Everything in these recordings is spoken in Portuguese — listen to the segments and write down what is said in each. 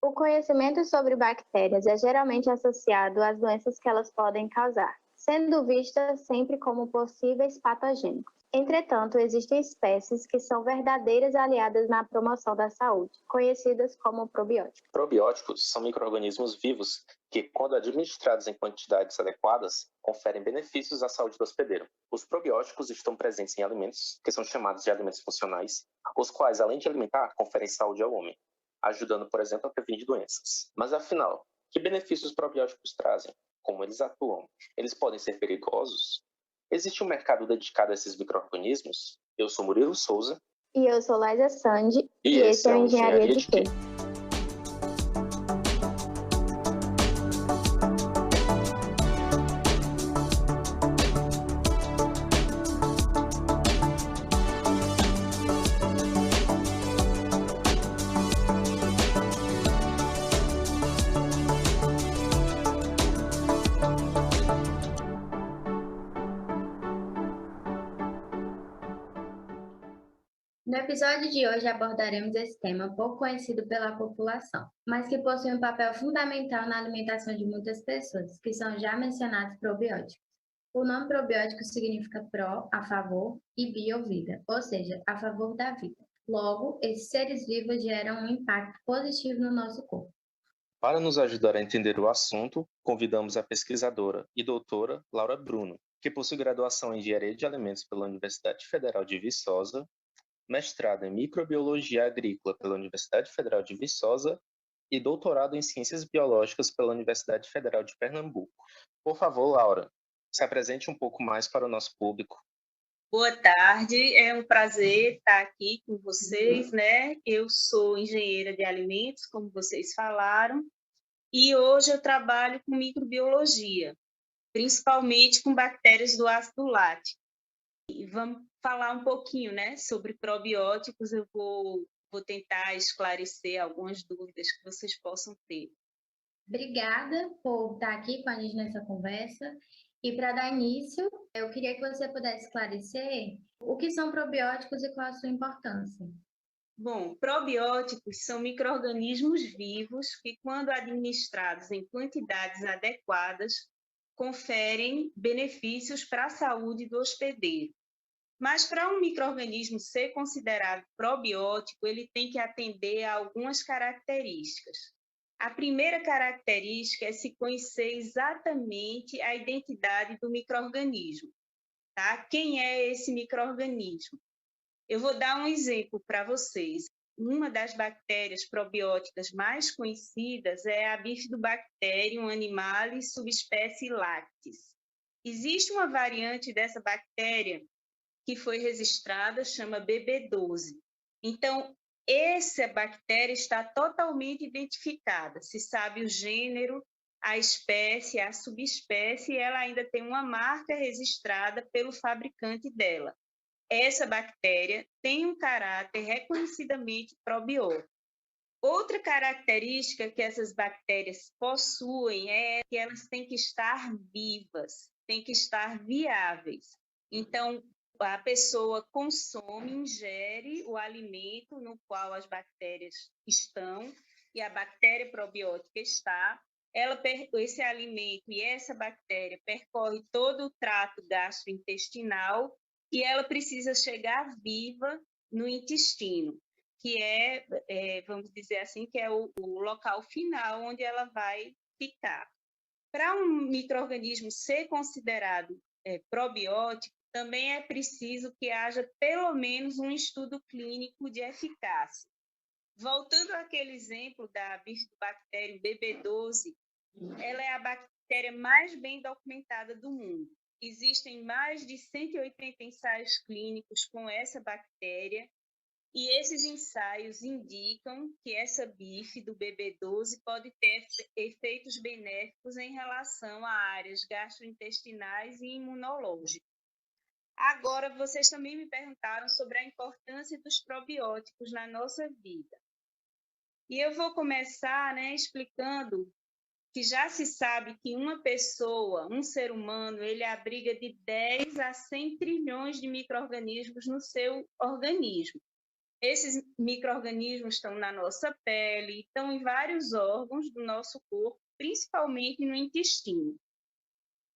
O conhecimento sobre bactérias é geralmente associado às doenças que elas podem causar, sendo vistas sempre como possíveis patogênicos. Entretanto, existem espécies que são verdadeiras aliadas na promoção da saúde, conhecidas como probióticos. Probióticos são micro-organismos vivos que, quando administrados em quantidades adequadas, conferem benefícios à saúde do hospedeiro. Os probióticos estão presentes em alimentos, que são chamados de alimentos funcionais, os quais, além de alimentar, conferem saúde ao homem, ajudando, por exemplo, a prevenir doenças. Mas, afinal, que benefícios os probióticos trazem? Como eles atuam? Eles podem ser perigosos? Existe um mercado dedicado a esses micro-organismos? Eu sou Murilo Souza. E eu sou Laisa Sandi, e esse é o Engenharia de Quê? No episódio de hoje abordaremos esse tema pouco conhecido pela população, mas que possui um papel fundamental na alimentação de muitas pessoas, que são já mencionados probióticos. O nome probiótico significa pró, a favor, e bio, vida, ou seja, a favor da vida. Logo, esses seres vivos geram um impacto positivo no nosso corpo. Para nos ajudar a entender o assunto, convidamos a pesquisadora e doutora Laura Bruno, que possui graduação em Engenharia de Alimentos pela Universidade Federal de Viçosa, mestrado em Microbiologia Agrícola pela Universidade Federal de Viçosa e doutorado em Ciências Biológicas pela Universidade Federal de Pernambuco. Por favor, Laura, se apresente um pouco mais para o nosso público. Boa tarde, é um prazer estar aqui com vocês, né? Eu sou engenheira de alimentos, como vocês falaram, e hoje eu trabalho com microbiologia, principalmente com bactérias do ácido lático. E vamos falar um pouquinho, né, sobre probióticos. Eu vou tentar esclarecer algumas dúvidas que vocês possam ter. Obrigada por estar aqui com a gente nessa conversa. E para dar início, eu queria que você pudesse esclarecer o que são probióticos e qual a sua importância. Bom, probióticos são micro-organismos vivos que, quando administrados em quantidades adequadas, conferem benefícios para a saúde do hospedeiro. Mas para um micro-organismo ser considerado probiótico, ele tem que atender a algumas características. A primeira característica é se conhecer exatamente a identidade do micro-organismo, tá? Quem é esse micro-organismo? Eu vou dar um exemplo para vocês. Uma das bactérias probióticas mais conhecidas é a Bifidobacterium animalis subespécie lactis. Existe uma variante dessa bactéria que foi registrada, chama BB12. Então, essa bactéria está totalmente identificada. Se sabe o gênero, a espécie, a subespécie, e ela ainda tem uma marca registrada pelo fabricante dela. Essa bactéria tem um caráter reconhecidamente probiótico. Outra característica que essas bactérias possuem é que elas têm que estar vivas, têm que estar viáveis. Então, a pessoa consome, ingere o alimento no qual as bactérias estão e a bactéria probiótica está. Esse alimento e essa bactéria percorre todo o trato gastrointestinal e ela precisa chegar viva no intestino, que vamos dizer assim, que é o local final onde ela vai ficar. Para um micro-organismo ser considerado probiótico, também é preciso que haja pelo menos um estudo clínico de eficácia. Voltando àquele exemplo da Bifidobacterium BB12, ela é a bactéria mais bem documentada do mundo. Existem mais de 180 ensaios clínicos com essa bactéria e esses ensaios indicam que essa Bifido BB12 pode ter efeitos benéficos em relação a áreas gastrointestinais e imunológicas. Agora, vocês também me perguntaram sobre a importância dos probióticos na nossa vida. E eu vou começar, explicando que já se sabe que uma pessoa, um ser humano, ele abriga de 10 a 100 trilhões de micro-organismos no seu organismo. Esses micro-organismos estão na nossa pele, estão em vários órgãos do nosso corpo, principalmente no intestino.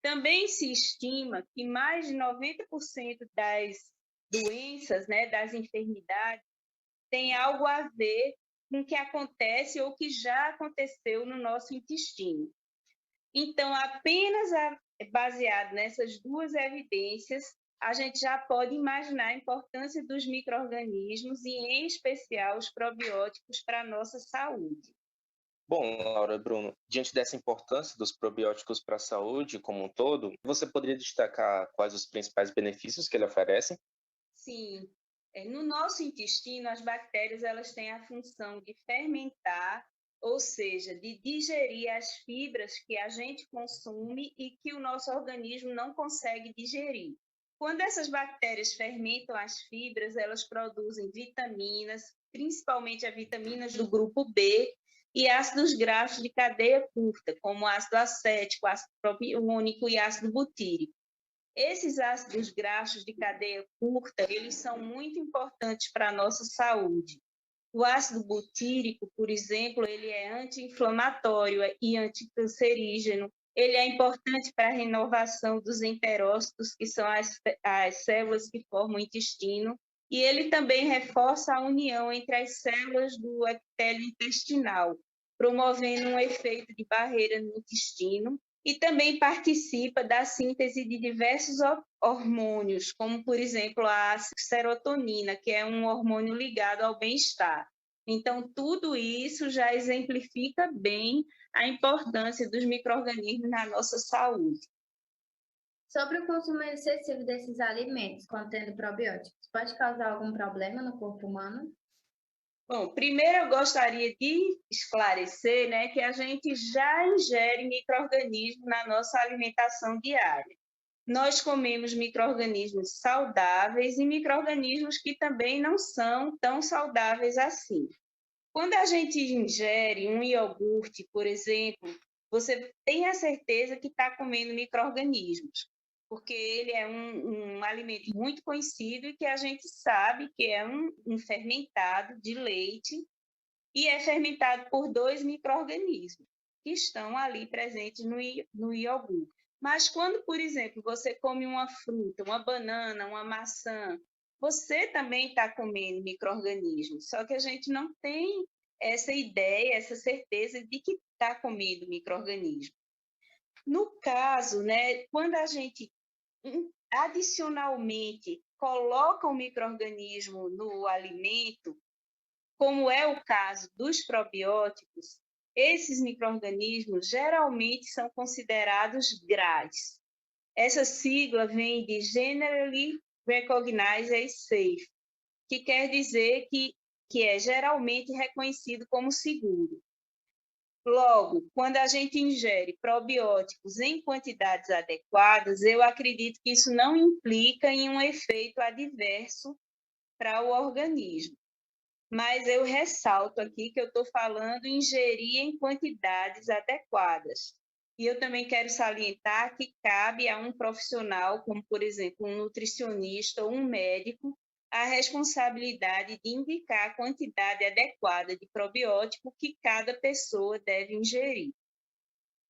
Também se estima que mais de 90% das doenças, né, das enfermidades, tem algo a ver com o que acontece ou que já aconteceu no nosso intestino. Então, apenas baseado nessas duas evidências, a gente já pode imaginar a importância dos micro-organismos e, em especial, os probióticos para a nossa saúde. Bom, Laura, Bruno, diante dessa importância dos probióticos para a saúde como um todo, você poderia destacar quais os principais benefícios que ele oferece? Sim, no nosso intestino, as bactérias elas têm a função de fermentar, ou seja, de digerir as fibras que a gente consome e que o nosso organismo não consegue digerir. Quando essas bactérias fermentam as fibras, elas produzem vitaminas, principalmente as vitaminas do grupo B, e ácidos graxos de cadeia curta, como ácido acético, ácido propiônico e ácido butírico. Esses ácidos graxos de cadeia curta, eles são muito importantes para a nossa saúde. O ácido butírico, por exemplo, ele é anti-inflamatório e anticancerígeno. Ele é importante para a renovação dos enterócitos, que são as células que formam o intestino, e ele também reforça a união entre as células do epitélio intestinal, promovendo um efeito de barreira no intestino, e também participa da síntese de diversos hormônios, como, por exemplo, a serotonina, que é um hormônio ligado ao bem-estar. Então, tudo isso já exemplifica bem a importância dos micro-organismos na nossa saúde. Sobre o consumo excessivo desses alimentos contendo probióticos, pode causar algum problema no corpo humano? Bom, primeiro eu gostaria de esclarecer, né, que a gente já ingere micro-organismos na nossa alimentação diária. Nós comemos micro-organismos saudáveis e micro-organismos que também não são tão saudáveis assim. Quando a gente ingere um iogurte, por exemplo, você tem a certeza que está comendo micro-organismos, porque ele é um alimento muito conhecido e que a gente sabe que é um fermentado de leite e é fermentado por 2 micro-organismos que estão ali presentes no iogurte. Mas quando, por exemplo, você come uma fruta, uma banana, uma maçã, você também está comendo micro-organismos, só que a gente não tem essa ideia, essa certeza de que está comendo micro-organismo. No caso, né, quando a gente adicionalmente coloca um micro-organismo no alimento, como é o caso dos probióticos, esses micro-organismos geralmente são considerados GRAS. Essa sigla vem de Generally Recognized as Safe, que quer dizer que é geralmente reconhecido como seguro. Logo, quando a gente ingere probióticos em quantidades adequadas, eu acredito que isso não implica em um efeito adverso para o organismo. Mas eu ressalto aqui que eu estou falando em ingerir em quantidades adequadas. E eu também quero salientar que cabe a um profissional, como, por exemplo, um nutricionista ou um médico, a responsabilidade de indicar a quantidade adequada de probiótico que cada pessoa deve ingerir.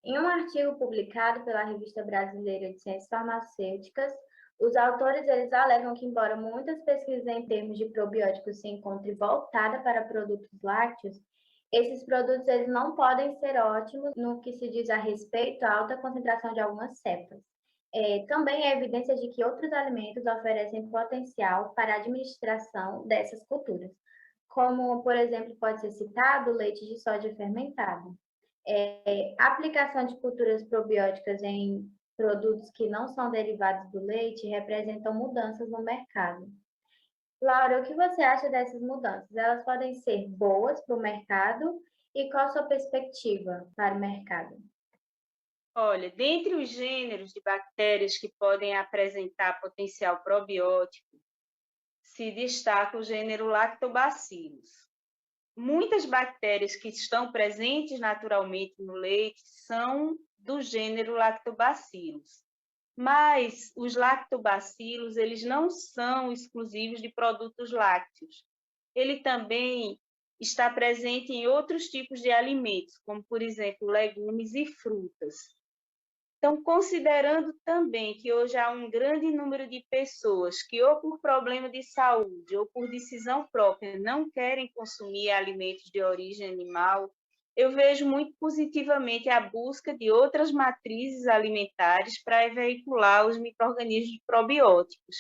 Em um artigo publicado pela Revista Brasileira de Ciências Farmacêuticas, os autores eles alegam que, embora muitas pesquisas em termos de probióticos se encontrem voltadas para produtos lácteos, esses produtos eles não podem ser ótimos no que se diz a respeito à alta concentração de algumas cepas. Também há evidência de que outros alimentos oferecem potencial para a administração dessas culturas, como, por exemplo, pode ser citado o leite de soja fermentado. A aplicação de culturas probióticas em produtos que não são derivados do leite representam mudanças no mercado. Laura, o que você acha dessas mudanças? Elas podem ser boas para o mercado e qual a sua perspectiva para o mercado? Olha, dentre os gêneros de bactérias que podem apresentar potencial probiótico, se destaca o gênero Lactobacillus. Muitas bactérias que estão presentes naturalmente no leite são do gênero Lactobacillus. Mas os lactobacilos, eles não são exclusivos de produtos lácteos. ele também está presente em outros tipos de alimentos, como, por exemplo, legumes e frutas. Então, considerando também que hoje há um grande número de pessoas que, ou por problema de saúde, ou por decisão própria, não querem consumir alimentos de origem animal, eu vejo muito positivamente a busca de outras matrizes alimentares para veicular os micro-organismos probióticos.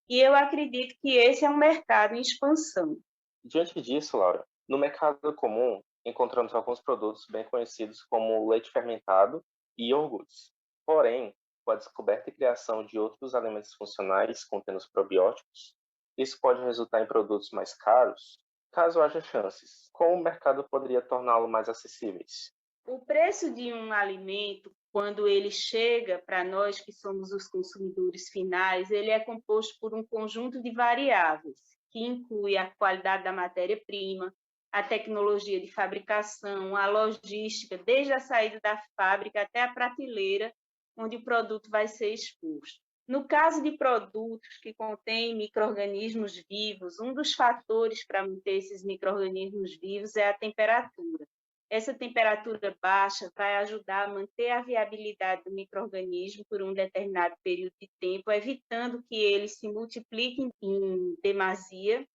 E eu acredito que esse é um mercado em expansão. Diante disso, Laura, no mercado comum, encontramos alguns produtos bem conhecidos como leite fermentado e iogurtes. Porém, com a descoberta e criação de outros alimentos funcionais contendo os probióticos, isso pode resultar em produtos mais caros. Caso haja chances, como o mercado poderia torná-lo mais acessíveis? O preço de um alimento, quando ele chega para nós que somos os consumidores finais, ele é composto por um conjunto de variáveis, que inclui a qualidade da matéria-prima, a tecnologia de fabricação, a logística, desde a saída da fábrica até a prateleira, onde o produto vai ser exposto. No caso de produtos que contêm micro-organismos vivos, um dos fatores para manter esses micro-organismos vivos é a temperatura. Essa temperatura baixa vai ajudar a manter a viabilidade do micro-organismo por um determinado período de tempo, evitando que ele se multiplique em demasia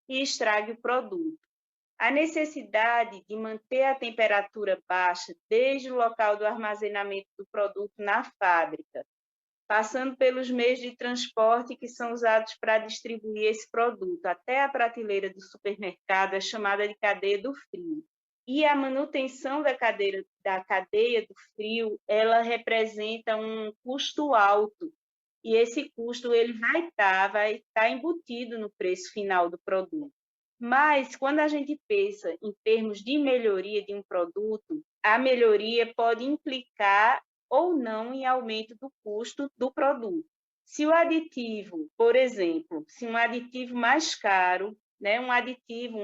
e estrague o produto. A necessidade de manter a temperatura baixa desde o local do armazenamento do produto na fábrica, passando pelos meios de transporte que são usados para distribuir esse produto até a prateleira do supermercado, é chamada de cadeia do frio. E a manutenção da cadeia do frio, ela representa um custo alto, e esse custo ele vai estar embutido no preço final do produto. Mas, quando a gente pensa em termos de melhoria de um produto, a melhoria pode implicar ou não em aumento do custo do produto. Se o aditivo, por exemplo, se um aditivo mais caro, né, um aditivo,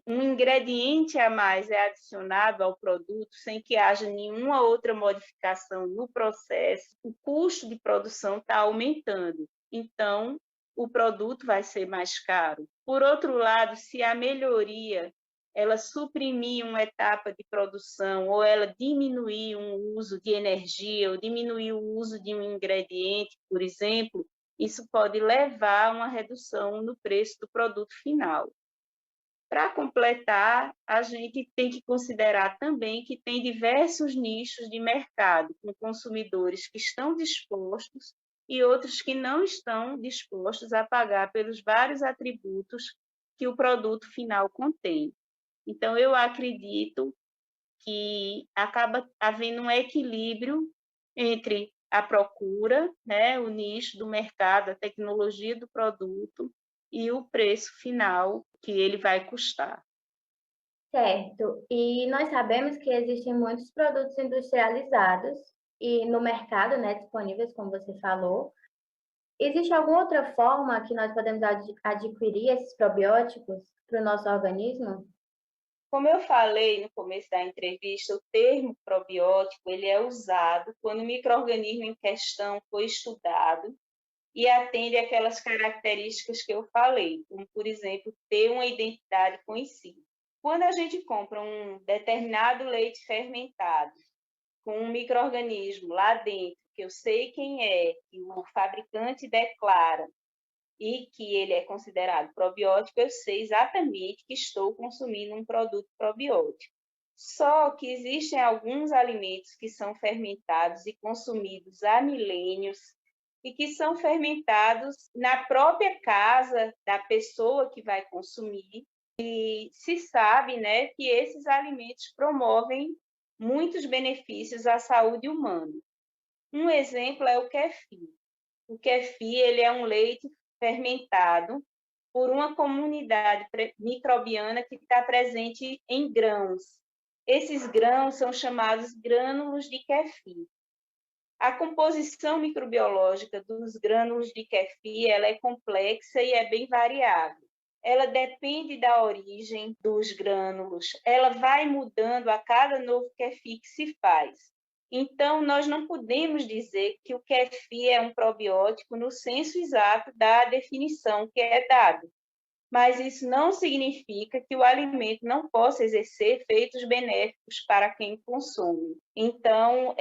um ingrediente a mais é adicionado ao produto sem que haja nenhuma outra modificação no processo, o custo de produção está aumentando. Então, o produto vai ser mais caro. Por outro lado, se a melhoria ela suprimir uma etapa de produção ou ela diminuir um uso de energia ou diminuir o uso de um ingrediente, por exemplo, isso pode levar a uma redução no preço do produto final. Para completar, a gente tem que considerar também que tem diversos nichos de mercado, com consumidores que estão dispostos e outros que não estão dispostos a pagar pelos vários atributos que o produto final contém. Então, eu acredito que acaba havendo um equilíbrio entre a procura, né, o nicho do mercado, a tecnologia do produto e o preço final que ele vai custar. Certo. E nós sabemos que existem muitos produtos industrializados e no mercado, né, disponíveis, como você falou. Existe alguma outra forma que nós podemos adquirir esses probióticos para o nosso organismo? Como eu falei no começo da entrevista, o termo probiótico ele é usado quando o micro-organismo em questão foi estudado e atende aquelas características que eu falei, como, por exemplo, ter uma identidade conhecida. Quando a gente compra um determinado leite fermentado com um micro-organismo lá dentro, que eu sei quem é, que o fabricante declara, e que ele é considerado probiótico, eu sei exatamente que estou consumindo um produto probiótico. Só que existem alguns alimentos que são fermentados e consumidos há milênios e que são fermentados na própria casa da pessoa que vai consumir. E se sabe, né, que esses alimentos promovem muitos benefícios à saúde humana. Um exemplo é o kefir. O kefir ele é um leite fermentado por uma comunidade microbiana que está presente em grãos. Esses grãos são chamados grânulos de kefir. A composição microbiológica dos grânulos de kefir ela é complexa e é bem variável. Ela depende da origem dos grânulos, ela vai mudando a cada novo kefir que se faz. Então, nós não podemos dizer que o kefir é um probiótico no senso exato da definição que é dada. mas isso não significa que o alimento não possa exercer efeitos benéficos para quem consome. Então,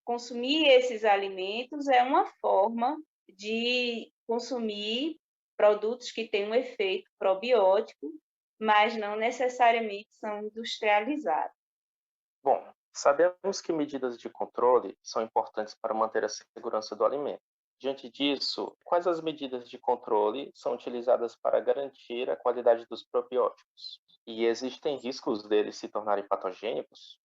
consumir esses alimentos é uma forma de consumir produtos que têm um efeito probiótico, mas não necessariamente são industrializados. Bom, sabemos que medidas de controle são importantes para manter a segurança do alimento. Diante disso, quais as medidas de controle são utilizadas para garantir a qualidade dos probióticos? E existem riscos deles se tornarem patogênicos?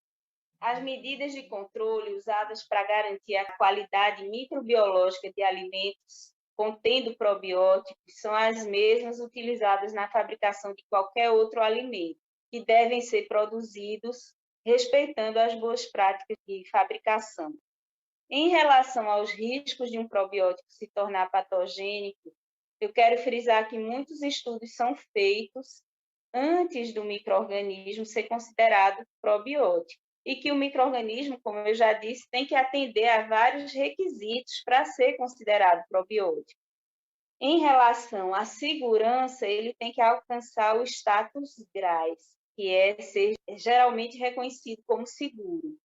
As medidas de controle usadas para garantir a qualidade microbiológica de alimentos contendo probióticos são as mesmas utilizadas na fabricação de qualquer outro alimento, que devem ser produzidos respeitando as boas práticas de fabricação. Em relação aos riscos de um probiótico se tornar patogênico, eu quero frisar que muitos estudos são feitos antes do micro-organismo ser considerado probiótico e que o micro-organismo, como eu já disse, tem que atender a vários requisitos para ser considerado probiótico. Em relação à segurança, ele tem que alcançar o status GRAS, que é ser geralmente reconhecido como seguro.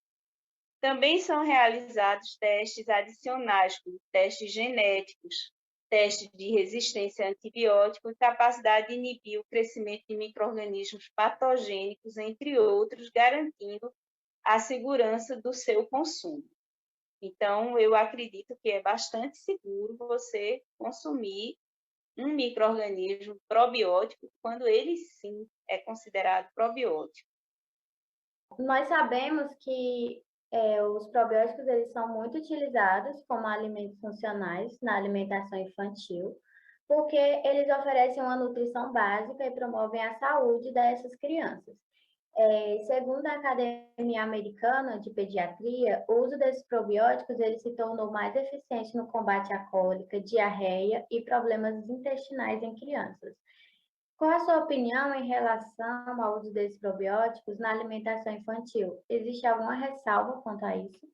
Também são realizados testes adicionais, como testes genéticos, testes de resistência a antibiótico e capacidade de inibir o crescimento de micro-organismos patogênicos, entre outros, garantindo a segurança do seu consumo. Então, eu acredito que é bastante seguro você consumir um micro-organismo probiótico quando ele, sim, é considerado probiótico. Nós sabemos que os probióticos eles são muito utilizados como alimentos funcionais na alimentação infantil, porque eles oferecem uma nutrição básica e promovem a saúde dessas crianças. Segundo a Academia Americana de Pediatria, o uso desses probióticos ele se tornou mais eficiente no combate à cólica, diarreia e problemas intestinais em crianças. Qual a sua opinião em relação ao uso desses probióticos na alimentação infantil? Existe alguma ressalva quanto a isso?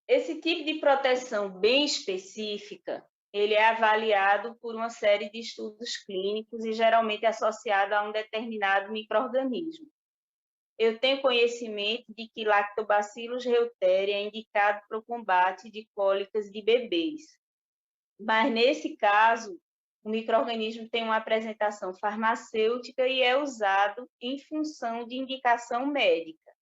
Esse tipo de proteção bem específica, ele é avaliado por uma série de estudos clínicos e geralmente associado a um determinado micro-organismo. Eu tenho conhecimento de que Lactobacillus reuteri é indicado para o combate de cólicas de bebês. Mas, nesse caso, o micro-organismo tem uma apresentação farmacêutica e é usado em função de indicação médica.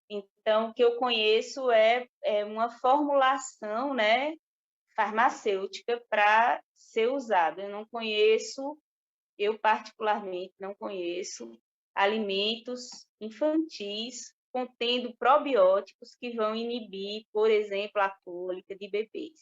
Então, o que eu conheço é uma formulação, né, farmacêutica para ser usado. Eu particularmente não conheço alimentos infantis contendo probióticos que vão inibir, por exemplo, a cólica de bebês.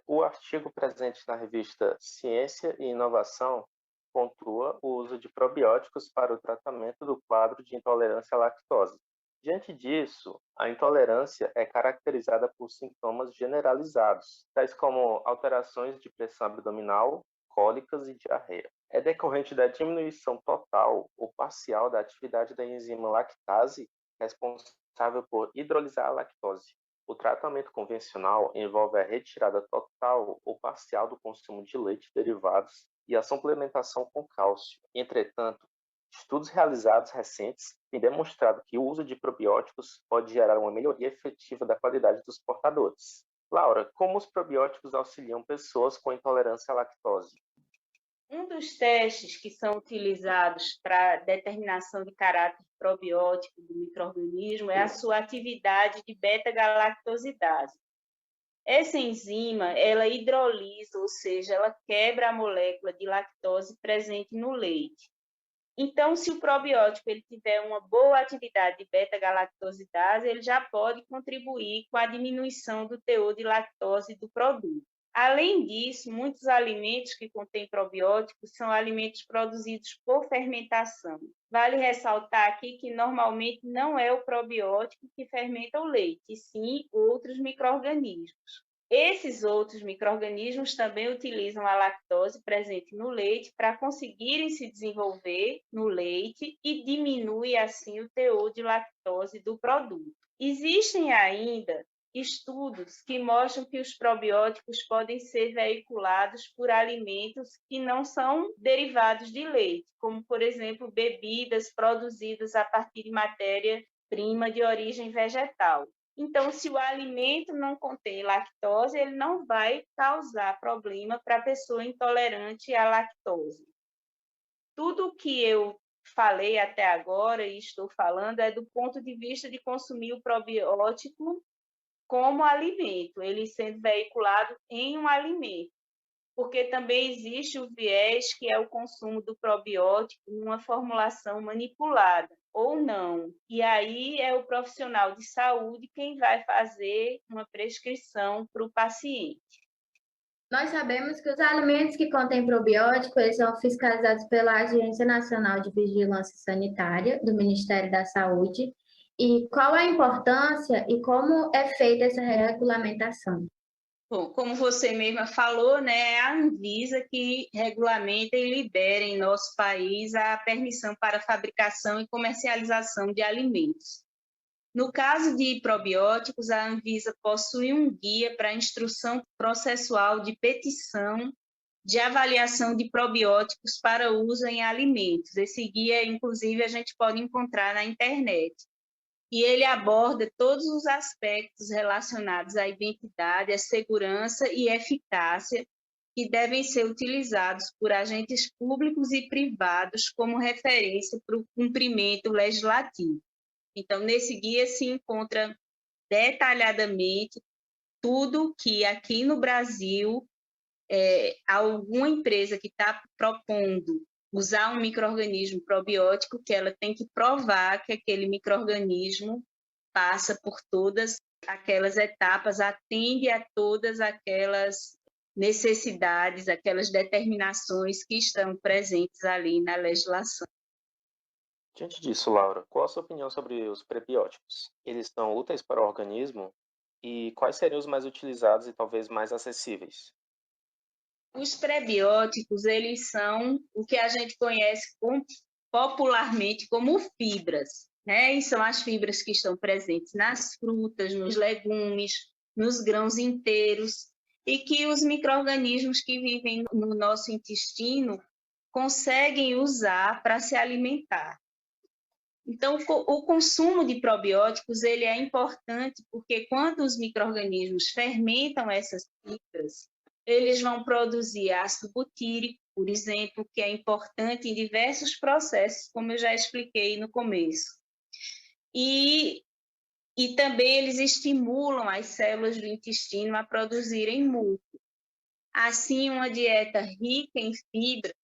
O artigo presente na revista Ciência e Inovação pontua o uso de probióticos para o tratamento do quadro de intolerância à lactose. Diante disso, a intolerância é caracterizada por sintomas generalizados, tais como alterações de pressão abdominal, cólicas e diarreia. É decorrente da diminuição total ou parcial da atividade da enzima lactase, responsável por hidrolisar a lactose. O tratamento convencional envolve a retirada total ou parcial do consumo de leite e derivados e a suplementação com cálcio. Entretanto, estudos realizados recentes têm demonstrado que o uso de probióticos pode gerar uma melhoria efetiva da qualidade dos portadores. Laura, como os probióticos auxiliam pessoas com intolerância à lactose? Um dos testes que são utilizados para determinação de caráter probiótico do micro-organismo é a sua atividade de beta-galactosidase. Essa enzima, ela hidrolisa, ou seja, ela quebra a molécula de lactose presente no leite. Então, se o probiótico ele tiver uma boa atividade de beta-galactosidase, ele já pode contribuir com a diminuição do teor de lactose do produto. Além disso, muitos alimentos que contêm probióticos são alimentos produzidos por fermentação. Vale ressaltar aqui que normalmente não é o probiótico que fermenta o leite, e sim outros micro-organismos. Esses outros micro-organismos também utilizam a lactose presente no leite para conseguirem se desenvolver no leite e diminui assim o teor de lactose do produto. Existem ainda estudos que mostram que os probióticos podem ser veiculados por alimentos que não são derivados de leite, como, por exemplo, bebidas produzidas a partir de matéria-prima de origem vegetal. Então, se o alimento não contém lactose, ele não vai causar problema para a pessoa intolerante à lactose. Tudo que eu falei até agora e estou falando é do ponto de vista de consumir o probiótico como alimento, ele sendo veiculado em um alimento, porque também existe o viés que é o consumo do probiótico em uma formulação manipulada, ou não. E aí é o profissional de saúde quem vai fazer uma prescrição para o paciente. Nós sabemos que os alimentos que contêm probiótico, eles são fiscalizados pela Agência Nacional de Vigilância Sanitária, do Ministério da Saúde. E qual a importância e como é feita essa regulamentação? Bom, como você mesma falou, né, é a Anvisa que regulamenta e libera em nosso país a permissão para fabricação e comercialização de alimentos. No caso de probióticos, a Anvisa possui um guia para instrução processual de petição de avaliação de probióticos para uso em alimentos. Esse guia, inclusive, a gente pode encontrar na internet. E ele aborda todos os aspectos relacionados à identidade, à segurança e eficácia que devem ser utilizados por agentes públicos e privados como referência para o cumprimento legislativo. Então, nesse guia se encontra detalhadamente tudo que aqui no Brasil, alguma empresa que está propondo usar um micro-organismo probiótico, que ela tem que provar que aquele micro-organismo passa por todas aquelas etapas, atende a todas aquelas necessidades, aquelas determinações que estão presentes ali na legislação. Diante disso, Laura, qual a sua opinião sobre os prebióticos? Eles são úteis para o organismo? E quais seriam os mais utilizados e talvez mais acessíveis? Os prebióticos, eles são o que a gente conhece popularmente como fibras, né? E são as fibras que estão presentes nas frutas, nos legumes, nos grãos inteiros, e que os micro-organismos que vivem no nosso intestino conseguem usar para se alimentar. Então, o consumo de probióticos ele é importante porque quando os micro-organismos fermentam essas fibras, eles vão produzir ácido butírico, por exemplo, que é importante em diversos processos, como eu já expliquei no começo. E também eles estimulam as células do intestino a produzirem muco. Assim, uma dieta rica em fibras,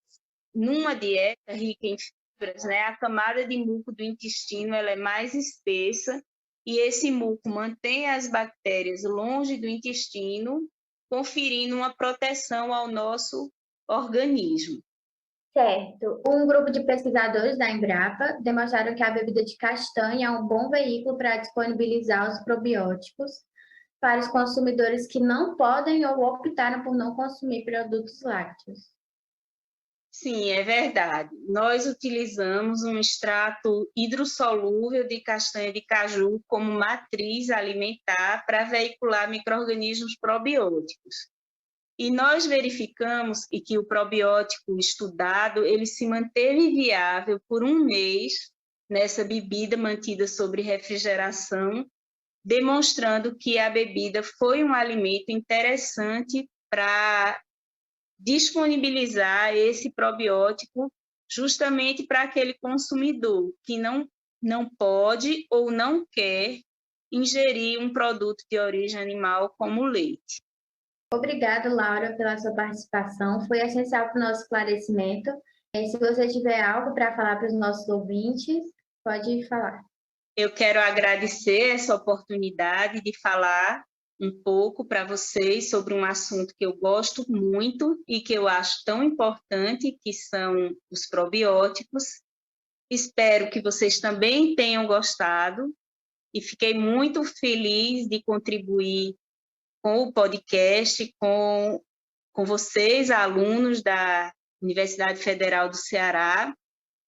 né, a camada de muco do intestino ela é mais espessa e esse muco mantém as bactérias longe do intestino, conferindo uma proteção ao nosso organismo. Certo. Um grupo de pesquisadores da Embrapa demonstraram que a bebida de castanha é um bom veículo para disponibilizar os probióticos para os consumidores que não podem ou optaram por não consumir produtos lácteos. Sim, é verdade. Nós utilizamos um extrato hidrossolúvel de castanha de caju como matriz alimentar para veicular micro-organismos probióticos. E nós verificamos que o probiótico estudado, ele se manteve viável por 1 mês nessa bebida mantida sob refrigeração, demonstrando que a bebida foi um alimento interessante para disponibilizar esse probiótico justamente para aquele consumidor que não pode ou não quer ingerir um produto de origem animal como o leite. Obrigada, Laura, pela sua participação. Foi essencial para o nosso esclarecimento. Se você tiver algo para falar para os nossos ouvintes, pode falar. Eu quero agradecer essa oportunidade de falar um pouco para vocês sobre um assunto que eu gosto muito e que eu acho tão importante, que são os probióticos. Espero que vocês também tenham gostado e fiquei muito feliz de contribuir com o podcast, com vocês, alunos da Universidade Federal do Ceará,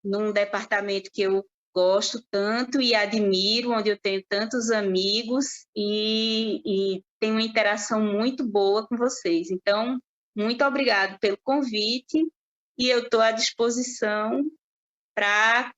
num departamento que eu gosto tanto e admiro, onde eu tenho tantos amigos e tenho uma interação muito boa com vocês. Então, muito obrigado pelo convite e eu estou à disposição para,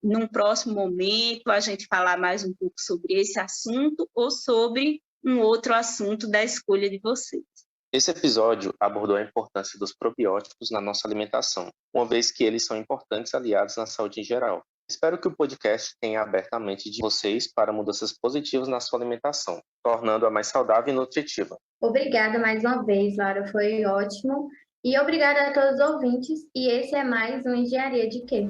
num próximo momento, a gente falar mais um pouco sobre esse assunto ou sobre um outro assunto da escolha de vocês. Esse episódio abordou a importância dos probióticos na nossa alimentação, uma vez que eles são importantes aliados na saúde em geral. Espero que o podcast tenha aberto a mente de vocês para mudanças positivas na sua alimentação, tornando-a mais saudável e nutritiva. Obrigada mais uma vez, Laura, foi ótimo. E obrigada a todos os ouvintes. E esse é mais um Engenharia de Quê?